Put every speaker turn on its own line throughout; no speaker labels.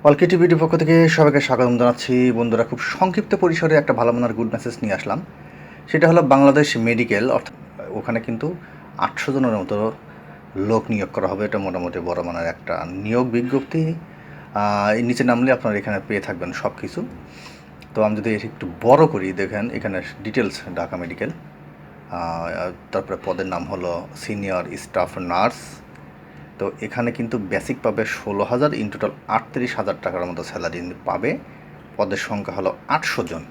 অলকে টিভিটির পক্ষ থেকে সবাইকে স্বাগতম জানাচ্ছি। বন্ধুরা, খুব সংক্ষিপ্ত পরিসরে একটা ভালো মানের গুড মেসেজ নিয়ে আসলাম। সেটা হলো বাংলাদেশ মেডিকেল, অর্থাৎ ওখানে কিন্তু 800 জনের মতো লোক নিয়োগ করা হবে। এটা মোটামুটি বড় মানের একটা নিয়োগ বিজ্ঞপ্তি। এর নিচে নামলে আপনারা এখানে পেয়ে থাকবেন সব কিছু। তো আমি যদি একটু বড় করি, দেখেন এখানে ডিটেলস ঢাকা মেডিকেল। তারপরে পদের নাম হলো সিনিয়র স্টাফ নার্স। তো এখানে কিন্তু বেসিক পাবে 16,000, ইন টোটাল 38,000 টাকার মতো স্যালারি পাবে। পদের সংখ্যা হলো 800 জন।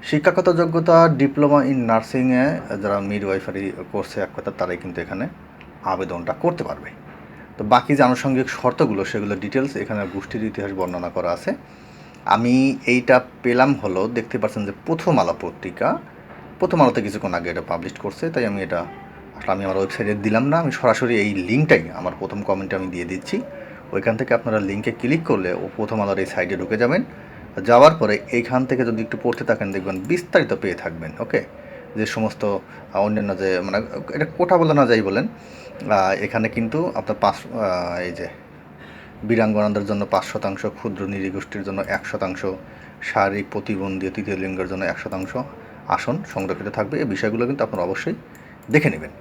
শিক্ষাগত যোগ্যতা ডিপ্লোমা ইন নার্সিংয়ে যারা মিডওয়াইফারি কোর্সে এক কথা তারাই কিন্তু এখানে আবেদনটা করতে পারবে। তো বাকি যে আনুষঙ্গিক শর্তগুলো সেগুলো ডিটেলস এখানে গোষ্ঠীর ইতিহাস বর্ণনা করা আছে। আমি এইটা পেলাম হলো, দেখতে পাচ্ছেন যে প্রথম আলো পত্রিকা, প্রথম আলোতে কিছুক্ষণ আগে এটা পাবলিশ করছে, তাই আমি এটা আসলে আমি আমার ওয়েবসাইটে দিলাম না, আমি সরাসরি এই লিঙ্কটাই আমার প্রথম কমেন্টে আমি দিয়ে দিচ্ছি। ওইখান থেকে আপনারা লিঙ্কে ক্লিক করলে ও প্রথম আলোর এই সাইডে ঢুকে যাবেন। যাওয়ার পরে এইখান থেকে যদি একটু পড়তে থাকেন দেখবেন বিস্তারিত পেয়ে থাকবেন। ওকে, যে সমস্ত অন্যান্য যে মানে এটা কোটা বলে না যাই বলেন, এখানে কিন্তু আপনার এই যে বীরাঙ্গনাদের জন্য 5%, ক্ষুদ্র নৃগোষ্ঠীর জন্য 1%, শারীরিক প্রতিবন্ধী তৃতীয় লিঙ্গের জন্য 1% আসন সংরক্ষিত থাকবে। এই বিষয়গুলো কিন্তু আপনারা অবশ্যই দেখে নেবেন।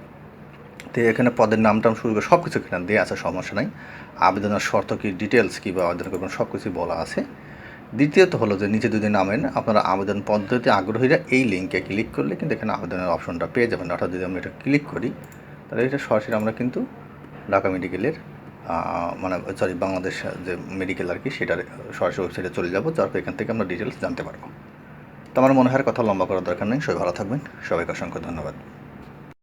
তো এখানে পদের নামটাম শুরু করে সব কিছু এখানে দেওয়া আছে, সমস্যা নাই। আবেদনের শর্ত কী, ডিটেলস কীভাবে আবেদন করবেন সব কিছুই বলা আছে। দ্বিতীয়ত হলো যে নিচে যদি নামেন, আপনারা আবেদন পদ্ধতি আগ্রহীরা এই লিঙ্কে ক্লিক করলে কিন্তু এখানে আবেদনের অপশনটা পেয়ে যাবেন। অর্থাৎ যদি আমরা এটা ক্লিক করি তাহলে এটা সরাসরি আমরা কিন্তু ঢাকা মেডিকেলের মানে বাংলাদেশ যে মেডিকেল আর কি সেটার সরাসরি ওয়েবসাইটে চলে যাবো, যার এখান থেকে আমরা ডিটেলস জানতে পারবো। তো আমার মনে হয় কথা লম্বা করার দরকার নেই। সবাই ভালো থাকবেন, সবাইকে অসংখ্য ধন্যবাদ।